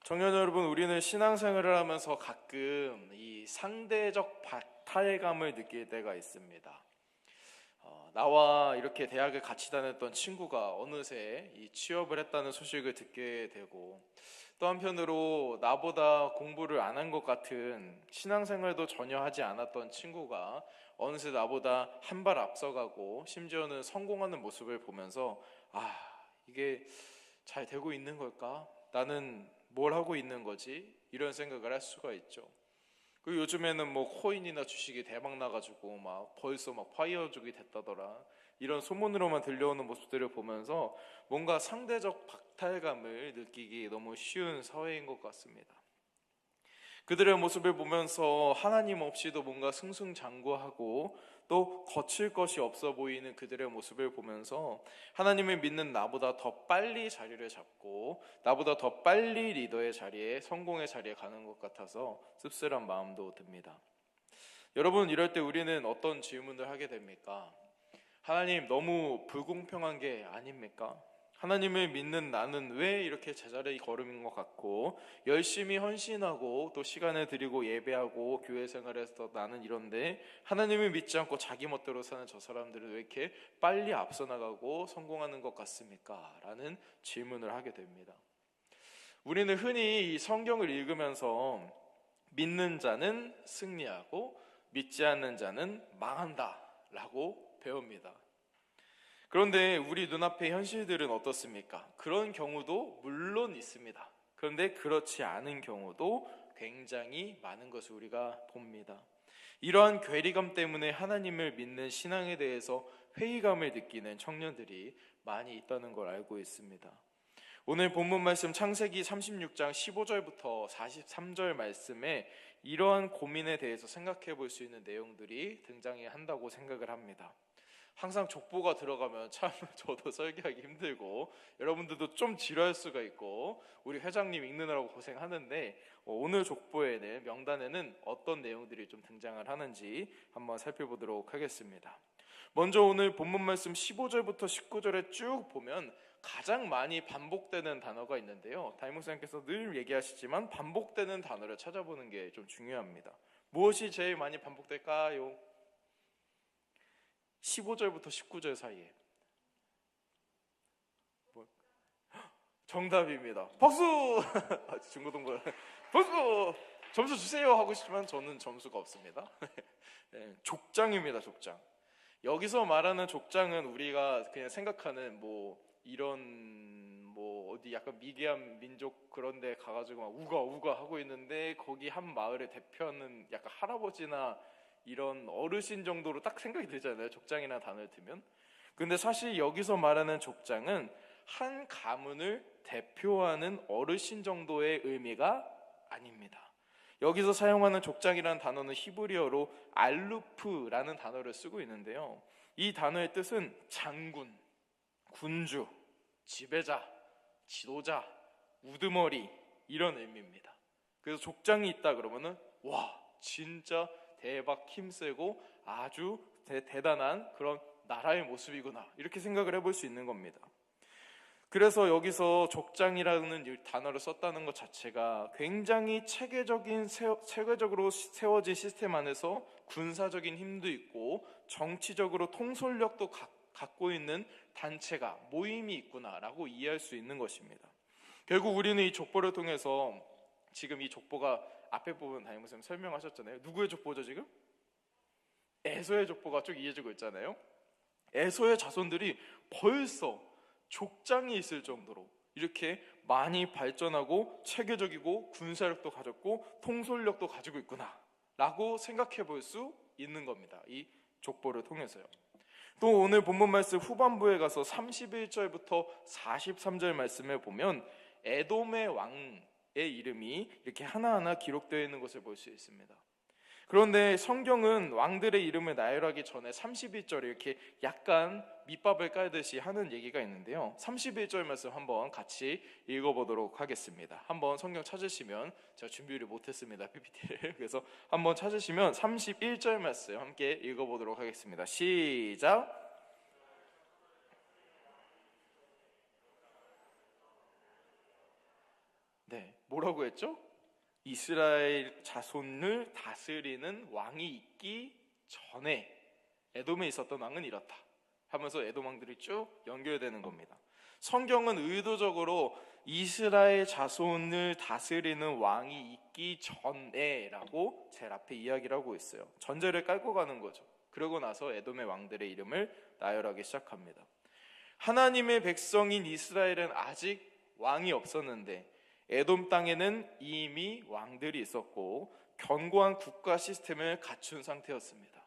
청년 여러분, 우리는 신앙생활을 하면서 가끔 이 상대적 박탈감을 느낄 때가 있습니다. 나와 이렇게 대학을 같이 다녔던 친구가 어느새 이 취업을 했다는 소식을 듣게 되고, 또 한편으로 나보다 공부를 안 한 것 같은 신앙생활도 전혀 하지 않았던 친구가 어느새 나보다 한 발 앞서가고 심지어는 성공하는 모습을 보면서 이게 잘 되고 있는 걸까? 나는 뭘 하고 있는 거지? 이런 생각을 할 수가 있죠. 그리고 요즘에는 뭐 코인이나 주식이 대박 나가지고 막 벌써 막 파이어족이 됐다더라, 이런 소문으로만 들려오는 모습들을 보면서 뭔가 상대적 박탈감을 느끼기 너무 쉬운 사회인 것 같습니다. 그들의 모습을 보면서 하나님 없이도 뭔가 승승장구하고 또 거칠 것이 없어 보이는 그들의 모습을 보면서 하나님을 믿는 나보다 더 빨리 자리를 잡고 나보다 더 빨리 리더의 자리에, 성공의 자리에 가는 것 같아서 씁쓸한 마음도 듭니다. 여러분, 이럴 때 우리는 어떤 질문을 하게 됩니까? 하나님, 너무 불공평한 게 아닙니까? 하나님을 믿는 나는 왜 이렇게 제자리에 걸음인 것 같고, 열심히 헌신하고 또 시간을 드리고 예배하고 교회 생활에서 나는 이런데, 하나님을 믿지 않고 자기 멋대로 사는 저 사람들은 왜 이렇게 빨리 앞서 나가고 성공하는 것 같습니까? 라는 질문을 하게 됩니다. 우리는 흔히 이 성경을 읽으면서 믿는 자는 승리하고 믿지 않는 자는 망한다 라고 배웁니다. 그런데 우리 눈앞의 현실들은 어떻습니까? 그런 경우도 물론 있습니다. 그런데 그렇지 않은 경우도 굉장히 많은 것을 우리가 봅니다. 이러한 괴리감 때문에 하나님을 믿는 신앙에 대해서 회의감을 느끼는 청년들이 많이 있다는 걸 알고 있습니다. 오늘 본문 말씀 창세기 36장 15절부터 43절 말씀에 이러한 고민에 대해서 생각해 볼 수 있는 내용들이 등장해야 한다고 생각을 합니다. 항상 족보가 들어가면 참 저도 설계하기 힘들고 여러분들도 좀 지루할 수가 있고 우리 회장님 읽느라고 고생하는데, 오늘 족보에는, 명단에는 어떤 내용들이 좀 등장을 하는지 한번 살펴보도록 하겠습니다. 먼저 오늘 본문 말씀 15절부터 19절에 쭉 보면 가장 많이 반복되는 단어가 있는데요, 담임 목사님께서 늘 얘기하시지만 반복되는 단어를 찾아보는 게 좀 중요합니다. 무엇이 제일 많이 반복될까요? 15절부터 19절 사이에. 정답입니다. 박수! 중고등부 박수! 점수 주세요 하고 싶지만 저는 점수가 없습니다. 네, 족장입니다. 족장. 여기서 말하는 족장은 우리가 그냥 생각하는 이런 어디 약간 미개한 민족 그런 데 가가지고 막 우가 우가 하고 있는데 거기 한 마을을 대표하는 약간 할아버지나 이런 어르신 정도로 딱 생각이 들잖아요, 족장이라는 단어를 들면. 근데 사실 여기서 말하는 족장은 한 가문을 대표하는 어르신 정도의 의미가 아닙니다. 여기서 사용하는 족장이라는 단어는 히브리어로 알루프라는 단어를 쓰고 있는데요, 이 단어의 뜻은 장군, 군주, 지배자, 지도자, 우두머리, 이런 의미입니다. 그래서 족장이 있다 그러면은 와, 진짜 대박 힘세고 아주 대단한 그런 나라의 모습이구나, 이렇게 생각을 해볼 수 있는 겁니다. 그래서 여기서 족장이라는 단어를 썼다는 것 자체가 굉장히 체계적으로 세워진 시스템 안에서 군사적인 힘도 있고 정치적으로 통솔력도 갖고 있는 단체가, 모임이 있구나라고 이해할 수 있는 것입니다. 결국 우리는 이 족보를 통해서, 지금 이 족보가 앞에 부분 담임 목사님 설명하셨잖아요. 누구의 족보죠 지금? 에서의 족보가 쭉 이어지고 있잖아요. 에서의 자손들이 벌써 족장이 있을 정도로 이렇게 많이 발전하고 체계적이고 군사력도 가졌고 통솔력도 가지고 있구나 라고 생각해 볼 수 있는 겁니다, 이 족보를 통해서요. 또 오늘 본문 말씀 후반부에 가서 31절부터 43절 말씀에 보면 에돔의 왕의 이름이 이렇게 하나하나 기록되어 있는 것을 볼 수 있습니다. 그런데 성경은 왕들의 이름을 나열하기 전에 31절에 이렇게 약간 밑밥을 깔듯이 하는 얘기가 있는데요, 31절 말씀 한번 같이 읽어보도록 하겠습니다. 한번 성경 찾으시면, 제가 준비를 못했습니다, PPT를. 그래서 한번 찾으시면 31절 말씀 함께 읽어보도록 하겠습니다. 시작! 네, 뭐라고 했죠? 이스라엘 자손을 다스리는 왕이 있기 전에 에돔에 있었던 왕은 이렇다 하면서 에돔 왕들이 쭉 연결되는 겁니다. 성경은 의도적으로 이스라엘 자손을 다스리는 왕이 있기 전에 라고 제일 앞에 이야기를 하고 있어요. 전제를 깔고 가는 거죠. 그러고 나서 에돔의 왕들의 이름을 나열하기 시작합니다. 하나님의 백성인 이스라엘은 아직 왕이 없었는데 에돔 땅에는 이미 왕들이 있었고 견고한 국가 시스템을 갖춘 상태였습니다.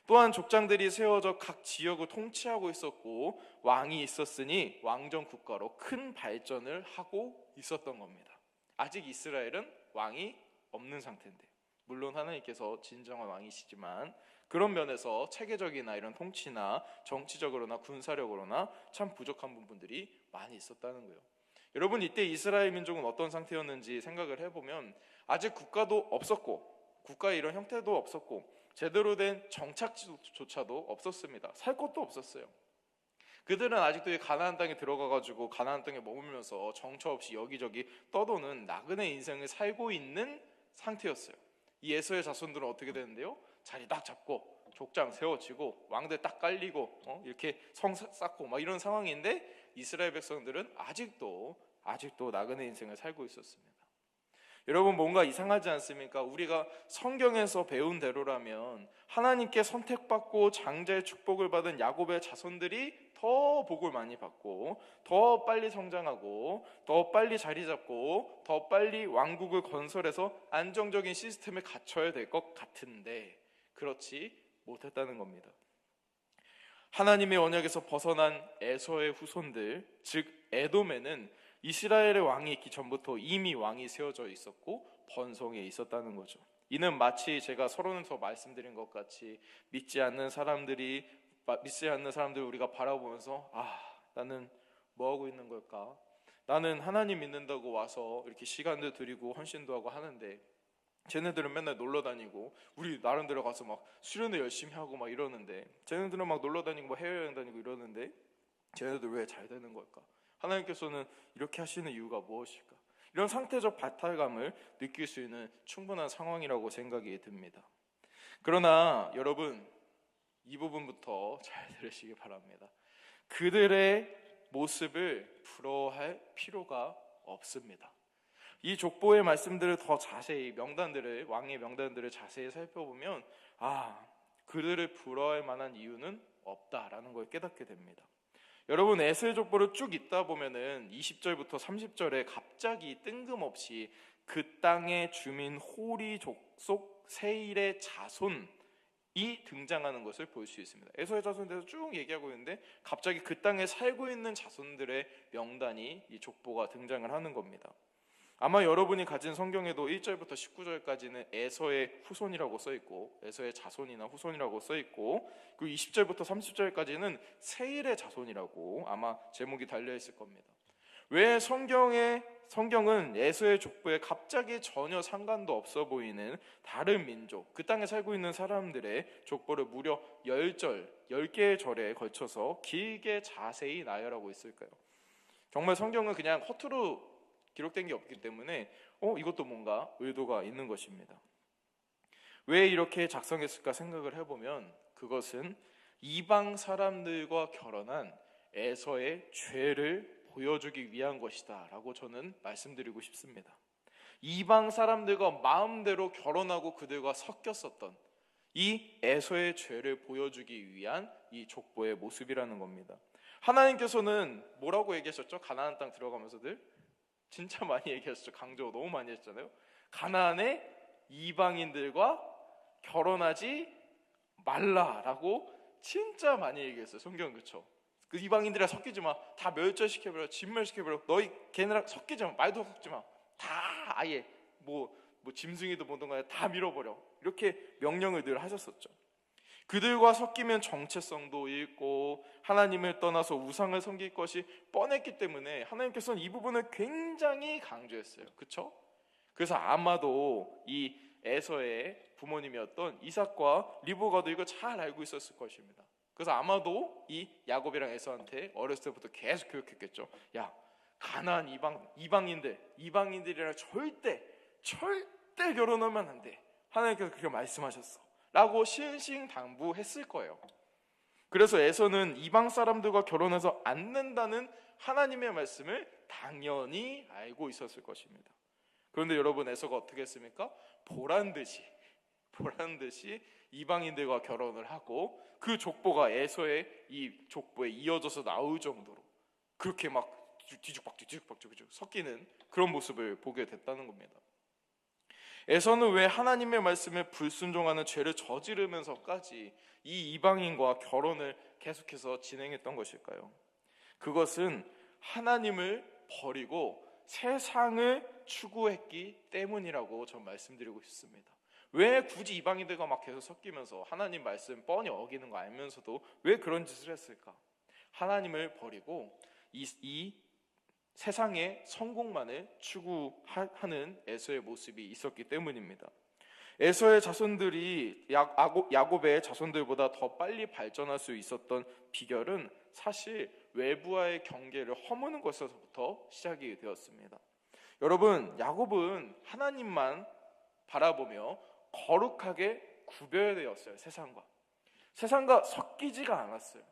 또한 족장들이 세워져 각 지역을 통치하고 있었고 왕이 있었으니 왕정 국가로 큰 발전을 하고 있었던 겁니다. 아직 이스라엘은 왕이 없는 상태인데, 물론 하나님께서 진정한 왕이시지만 그런 면에서 체계적이나 이런 통치나 정치적으로나 군사력으로나 참 부족한 부분들이 많이 있었다는 거예요. 여러분, 이때 이스라엘 민족은 어떤 상태였는지 생각을 해보면 아직 국가도 없었고 국가의 이런 형태도 없었고 제대로 된 정착지조차도 없었습니다. 살 곳도 없었어요. 그들은 아직도 이 가나안 땅에 들어가가지고 가나안 땅에 머물면서 정처 없이 여기저기 떠도는 나그네 인생을 살고 있는 상태였어요. 이 에서의 자손들은 어떻게 되는데요? 자리 딱 잡고 족장 세워지고 왕들 딱 깔리고 이렇게 성 쌓고 막 이런 상황인데 이스라엘 백성들은 아직도 나그네 인생을 살고 있었습니다. 여러분, 뭔가 이상하지 않습니까? 우리가 성경에서 배운 대로라면 하나님께 선택받고 장자의 축복을 받은 야곱의 자손들이 더 복을 많이 받고 더 빨리 성장하고 더 빨리 자리 잡고 더 빨리 왕국을 건설해서 안정적인 시스템을 갖춰야 될 것 같은데 그렇지 못했다는 겁니다. 하나님의 언약에서 벗어난 에서의 후손들, 즉 에돔에는 이스라엘의 왕이 있기 전부터 이미 왕이 세워져 있었고 번성해 있었다는 거죠. 이는 마치 제가 서론에서 말씀드린 것 같이 믿지 않는 사람들 우리가 바라보면서 나는 뭐 하고 있는 걸까? 나는 하나님 믿는다고 와서 이렇게 시간도 드리고 헌신도 하고 하는데 쟤네들은 맨날 놀러 다니고 우리 나름대로 가서 막 수련회 열심히 하고 막 이러는데 쟤네들은 막 놀러 다니고 막 해외여행 다니고 이러는데 쟤네들 왜 잘 되는 걸까? 하나님께서는 이렇게 하시는 이유가 무엇일까? 이런 상태적 박탈감을 느낄 수 있는 충분한 상황이라고 생각이 듭니다. 그러나 여러분, 이 부분부터 잘 들으시기 바랍니다. 그들의 모습을 부러워할 필요가 없습니다. 이 족보의 말씀들을 더 자세히 왕의 명단들을 자세히 살펴보면 그들을 부러워할 만한 이유는 없다라는 걸 깨닫게 됩니다. 여러분, 에스겔 족보를 쭉 읽다 보면은 20절부터 30절에 갑자기 뜬금없이 그 땅의 주민 호리 족속 세일의 자손이 등장하는 것을 볼 수 있습니다. 에서의 자손에 대해서 쭉 얘기하고 있는데 갑자기 그 땅에 살고 있는 자손들의 명단이 이 족보가 등장을 하는 겁니다. 아마 여러분이 가진 성경에도 1절부터 19절까지는 에서의 후손이라고 써있고 에서의 자손이나 후손이라고 써있고 그리고 20절부터 30절까지는 세일의 자손이라고 아마 제목이 달려있을 겁니다. 왜 성경은 에서의 족보에 갑자기 전혀 상관도 없어 보이는 다른 민족, 그 땅에 살고 있는 사람들의 족보를 무려 10개의 절에 걸쳐서 길게 자세히 나열하고 있을까요? 정말 성경은 그냥 허투루 기록된 게 없기 때문에 이것도 뭔가 의도가 있는 것입니다. 왜 이렇게 작성했을까 생각을 해보면 그것은 이방 사람들과 결혼한 에서의 죄를 보여주기 위한 것이다 라고 저는 말씀드리고 싶습니다. 이방 사람들과 마음대로 결혼하고 그들과 섞였었던 이 에서의 죄를 보여주기 위한 이 족보의 모습이라는 겁니다. 하나님께서는 뭐라고 얘기하셨죠? 가나안 땅 들어가면서들 진짜 많이 얘기하셨죠. 강조 너무 많이 했잖아요. 가나안의 이방인들과 결혼하지 말라라고 진짜 많이 얘기했어요. 성경은. 그렇죠? 그 이방인들이랑 섞이지 마. 다 멸절시켜버려. 진멸시켜버려. 너희 걔네랑 섞이지 마. 말도 섞지 마. 다 아예 뭐 짐승이든 뭐든 간에 다 밀어버려. 이렇게 명령을 늘 하셨었죠. 그들과 섞이면 정체성도 잃고 하나님을 떠나서 우상을 섬길 것이 뻔했기 때문에 하나님께서는 이 부분을 굉장히 강조했어요. 그렇죠? 그래서 아마도 이 에서의 부모님이었던 이삭과 리브가도 이거 잘 알고 있었을 것입니다. 그래서 아마도 이 야곱이랑 에서한테 어렸을 때부터 계속 교육했겠죠. 야, 가나안 이방인들이랑 절대 결혼하면 안 돼. 하나님께서 그렇게 말씀하셨어 라고 신신당부했을 거예요. 그래서 에서는 이방 사람들과 결혼해서 안 된다는 하나님의 말씀을 당연히 알고 있었을 것입니다. 그런데 여러분, 에서가 어떻게 했습니까? 보란 듯이 이방인들과 결혼을 하고 그 족보가 에서의 이 족보에 이어져서 나올 정도로 그렇게 막 뒤죽박죽 섞이는 그런 모습을 보게 됐다는 겁니다. 에서는 왜 하나님의 말씀에 불순종하는 죄를 저지르면서까지 이 이방인과 결혼을 계속해서 진행했던 것일까요? 그것은 하나님을 버리고 세상을 추구했기 때문이라고 전 말씀드리고 싶습니다. 왜 굳이 이방인들과 막 계속 섞이면서 하나님 말씀 뻔히 어기는 거 알면서도 왜 그런 짓을 했을까? 하나님을 버리고 이 세상의 성공만을 추구하는 에서의 모습이 있었기 때문입니다. 에서의 자손들이 야곱의 자손들보다 더 빨리 발전할 수 있었던 비결은 사실 외부와의 경계를 허무는 것에서부터 시작이 되었습니다. 여러분, 야곱은 하나님만 바라보며 거룩하게 구별되었어요. 세상과 섞이지가 않았어요.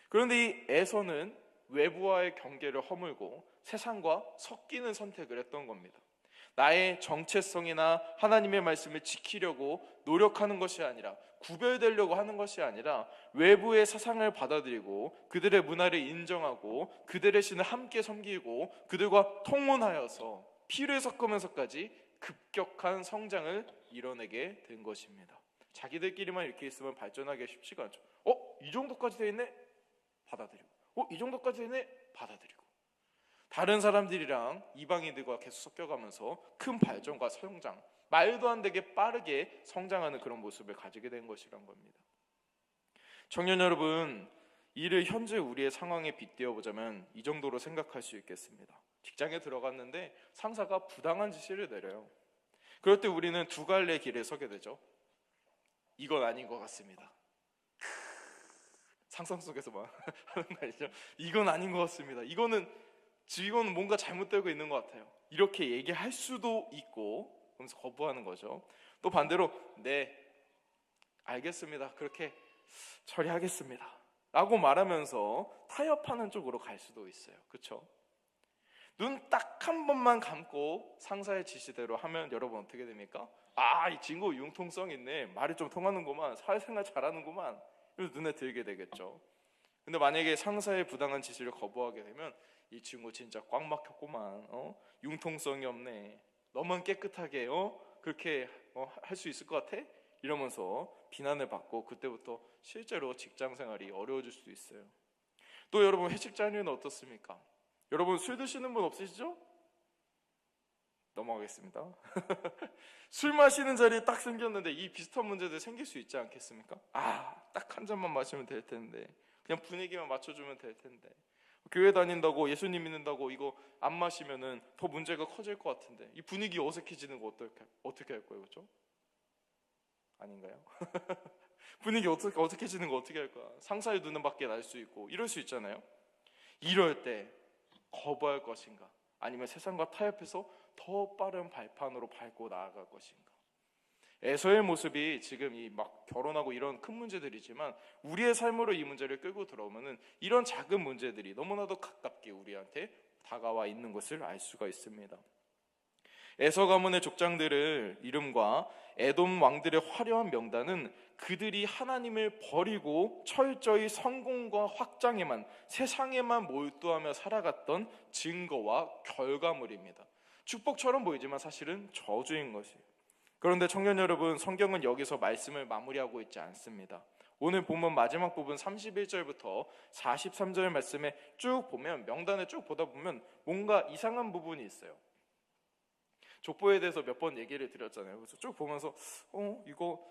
그런데 이 에서는 외부와의 경계를 허물고 세상과 섞이는 선택을 했던 겁니다. 나의 정체성이나 하나님의 말씀을 지키려고 노력하는 것이 아니라, 구별되려고 하는 것이 아니라 외부의 사상을 받아들이고 그들의 문화를 인정하고 그들의 신을 함께 섬기고 그들과 통혼하여서 피를 섞으면서까지 급격한 성장을 이뤄내게 된 것입니다. 자기들끼리만 이렇게 있으면 발전하기 쉽지가 않죠. 이 정도까지 돼 있네? 받아들이고, 이 정도까지 돼 있네? 받아들이고. 다른 사람들이랑 이방인들과 계속 섞여가면서 큰 발전과 성장, 말도 안 되게 빠르게 성장하는 그런 모습을 가지게 된 것이란 겁니다. 청년 여러분, 이를 현재 우리의 상황에 빗대어 보자면 이 정도로 생각할 수 있겠습니다. 직장에 들어갔는데 상사가 부당한 지시를 내려요. 그럴 때 우리는 두 갈래 길에 서게 되죠. 이건 아닌 것 같습니다. 상상 속에서만 하는 거 아니죠? 이건 아닌 것 같습니다. 이거는 뭔가 잘못되고 있는 것 같아요. 이렇게 얘기할 수도 있고, 그러면서 거부하는 거죠. 또 반대로 네, 알겠습니다, 그렇게 처리하겠습니다 라고 말하면서 타협하는 쪽으로 갈 수도 있어요. 그렇죠? 눈 딱 한 번만 감고 상사의 지시대로 하면 여러분 어떻게 됩니까? 이 친구 융통성 있네, 말이 좀 통하는구만, 사회생활 잘하는구만, 이러면서 눈에 들게 되겠죠. 근데 만약에 상사의 부당한 지시를 거부하게 되면 이 친구 진짜 꽉 막혔구만, 융통성이 없네, 너만 깨끗하게 그렇게 할 수 있을 것 같아? 이러면서 비난을 받고 그때부터 실제로 직장 생활이 어려워질 수도 있어요. 또 여러분, 회식 자리는 어떻습니까? 여러분, 술 드시는 분 없으시죠? 넘어가겠습니다. 술 마시는 자리에 딱 생겼는데 이 비슷한 문제들 생길 수 있지 않겠습니까? 딱 한 잔만 마시면 될 텐데, 그냥 분위기만 맞춰주면 될 텐데, 교회 다닌다고, 예수님 믿는다고 이거 안 마시면은 더 문제가 커질 것 같은데, 이 분위기 어색해지는 거 어떻게 할 거예요? 그렇죠? 아닌가요? 분위기 어색해지는 거 어떻게 할 거야? 상사의 눈은 밖에 날 수 있고 이럴 수 있잖아요. 이럴 때 거부할 것인가, 아니면 세상과 타협해서 더 빠른 발판으로 밟고 나아갈 것인가? 에서의 모습이 지금 이 막 결혼하고 이런 큰 문제들이지만 우리의 삶으로 이 문제를 끌고 들어오면은 이런 작은 문제들이 너무나도 가깝게 우리한테 다가와 있는 것을 알 수가 있습니다. 에서 가문의 족장들의 이름과 에돔 왕들의 화려한 명단은 그들이 하나님을 버리고 철저히 성공과 확장에만, 세상에만 몰두하며 살아갔던 증거와 결과물입니다. 축복처럼 보이지만 사실은 저주인 것이에요. 그런데 청년 여러분, 성경은 여기서 말씀을 마무리하고 있지 않습니다. 오늘 본문 마지막 부분 31절부터 43절 말씀에 쭉 보면, 명단을 쭉 보다 보면 뭔가 이상한 부분이 있어요. 족보에 대해서 몇 번 얘기를 드렸잖아요. 그래서 쭉 보면서 이거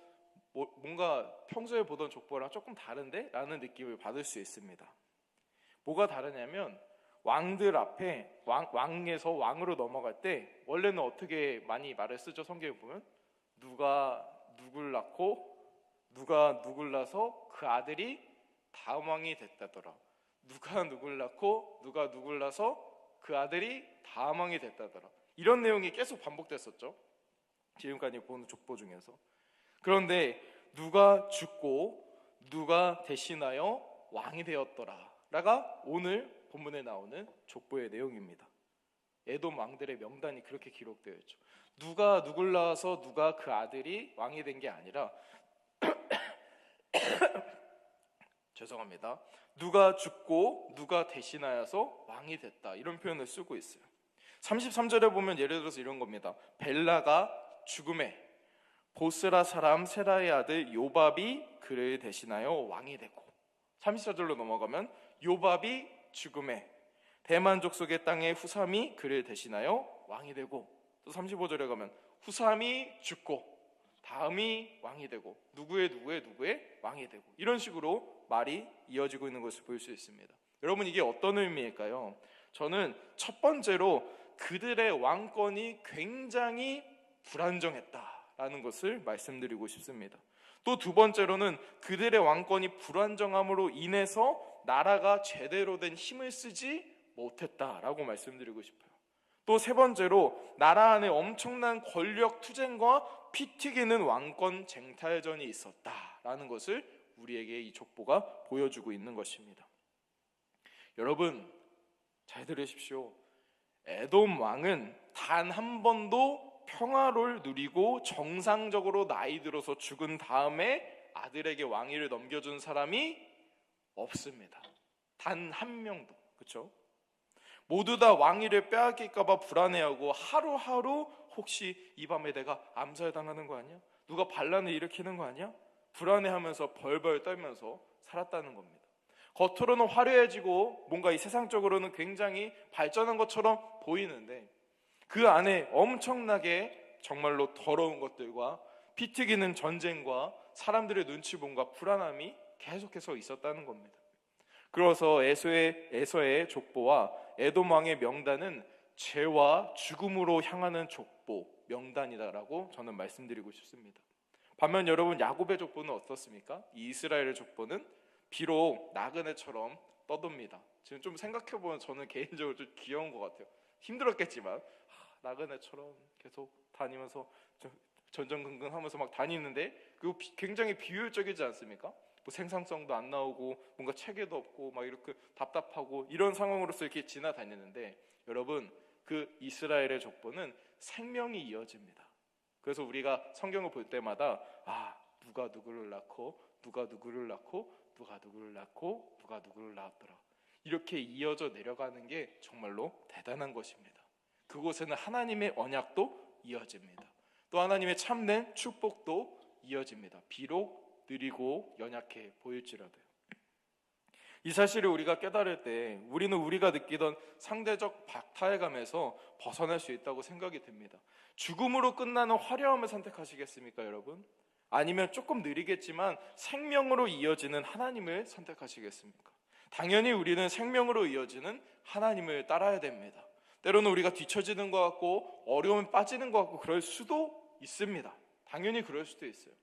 뭔가 평소에 보던 족보랑 조금 다른데? 라는 느낌을 받을 수 있습니다. 뭐가 다르냐면, 왕들 앞에 왕에서 왕으로 넘어갈 때 원래는 어떻게 많이 말을 쓰죠? 성경에 보면 누가 누굴 낳고 누가 누굴 낳아서 그 아들이 다음 왕이 됐다더라, 누가 누굴 낳고 누가 누굴 낳아서 그 그 아들이 다음 왕이 됐다더라. 이런 내용이 계속 반복됐었죠. 지금까지 보는 족보 중에서. 그런데 누가 죽고 누가 대신하여 왕이 되었더라라가 오늘 본문에 나오는 족보의 내용입니다. 에돔 왕들의 명단이 그렇게 기록되어 있죠. 누가 누굴 낳아서 누가 그 아들이 왕이 된 게 아니라 죄송합니다. 누가 죽고 누가 대신하여서 왕이 됐다, 이런 표현을 쓰고 있어요. 33절에 보면 예를 들어서 이런 겁니다. 벨라가 죽음에 보스라 사람 세라의 아들 요밥이 그를 대신하여 왕이 되고, 34절로 넘어가면 요밥이 죽음에 대만 족속의 땅의 후삼이 그를 대신하여 왕이 되고, 또 35절에 가면 후삼이 죽고 다음이 왕이 되고 누구의 왕이 되고, 이런 식으로 말이 이어지고 있는 것을 볼 수 있습니다. 여러분, 이게 어떤 의미일까요? 저는 첫 번째로 그들의 왕권이 굉장히 불안정했다라는 것을 말씀드리고 싶습니다. 또 두 번째로는 그들의 왕권이 불안정함으로 인해서 나라가 제대로 된 힘을 쓰지 못했다라고 말씀드리고 싶어요. 또 세 번째로 나라 안에 엄청난 권력 투쟁과 피 튀기는 왕권 쟁탈전이 있었다라는 것을 우리에게 이 족보가 보여주고 있는 것입니다. 여러분, 잘 들으십시오. 에돔 왕은 단 한 번도 평화를 누리고 정상적으로 나이 들어서 죽은 다음에 아들에게 왕위를 넘겨준 사람이 없습니다. 단 한 명도. 그렇죠? 모두 다 왕위를 빼앗길까 봐 불안해하고 하루하루 혹시 이 밤에 내가 암살당하는 거 아니야? 누가 반란을 일으키는 거 아니야? 불안해하면서 벌벌 떨면서 살았다는 겁니다. 겉으로는 화려해지고 뭔가 이 세상적으로는 굉장히 발전한 것처럼 보이는데 그 안에 엄청나게 정말로 더러운 것들과 피 튀기는 전쟁과 사람들의 눈치봄과 불안함이 계속해서 있었다는 겁니다. 그래서 에서의 족보와 에돔 왕의 명단은 죄와 죽음으로 향하는 족보, 명단이다라고 저는 말씀드리고 싶습니다. 반면 여러분, 야곱의 족보는 어떻습니까? 이 이스라엘의 족보는 비록 나그네처럼 떠돕니다. 지금 좀 생각해보면 저는 개인적으로 좀 귀여운 것 같아요. 힘들었겠지만 나그네처럼 계속 다니면서 전전긍긍하면서 막 다니는데 그거 굉장히 비효율적이지 않습니까? 뭐 생산성도 안 나오고 뭔가 체계도 없고 막 이렇게 답답하고 이런 상황으로서 이렇게 지나다니는데, 여러분, 그 이스라엘의 족보는 생명이 이어집니다. 그래서 우리가 성경을 볼 때마다 누가 누구를 낳고 누가 누구를 낳고 누가 누구를 낳고 누가 누구를 낳았더라, 이렇게 이어져 내려가는 게 정말로 대단한 것입니다. 그곳에는 하나님의 언약도 이어집니다. 또 하나님의 참된 축복도 이어집니다. 비록 느리고 연약해 보일지라도요. 이 사실을 우리가 깨달을 때 우리는 우리가 느끼던 상대적 박탈감에서 벗어날 수 있다고 생각이 듭니다. 죽음으로 끝나는 화려함을 선택하시겠습니까, 여러분? 아니면 조금 느리겠지만 생명으로 이어지는 하나님을 선택하시겠습니까? 당연히 우리는 생명으로 이어지는 하나님을 따라야 됩니다. 때로는 우리가 뒤처지는 것 같고 어려움에 빠지는 것 같고 그럴 수도 있습니다. 당연히 그럴 수도 있어요.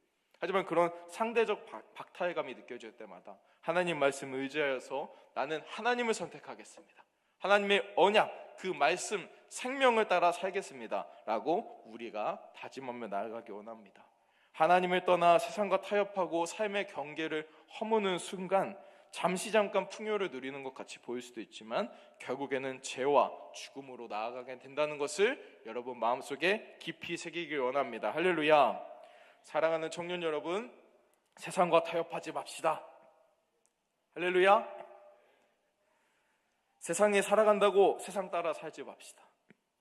하지만 그런 상대적 박탈감이 느껴질 때마다 하나님 말씀을 의지하여서 나는 하나님을 선택하겠습니다. 하나님의 언약, 그 말씀, 생명을 따라 살겠습니다 라고 우리가 다짐하며 나아가기 원합니다. 하나님을 떠나 세상과 타협하고 삶의 경계를 허무는 순간 잠깐 풍요를 누리는 것 같이 보일 수도 있지만 결국에는 죄와 죽음으로 나아가게 된다는 것을 여러분 마음속에 깊이 새기길 원합니다. 할렐루야. 사랑하는 청년 여러분, 세상과 타협하지 맙시다. 할렐루야. 세상에 살아간다고 세상 따라 살지 맙시다.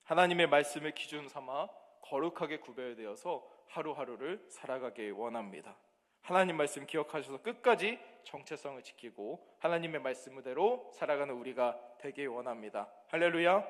하나님의 말씀을 기준 삼아 거룩하게 구별되어서 하루하루를 살아가길 원합니다. 하나님 말씀 기억하셔서 끝까지 정체성을 지키고 하나님의 말씀대로 살아가는 우리가 되길 원합니다. 할렐루야.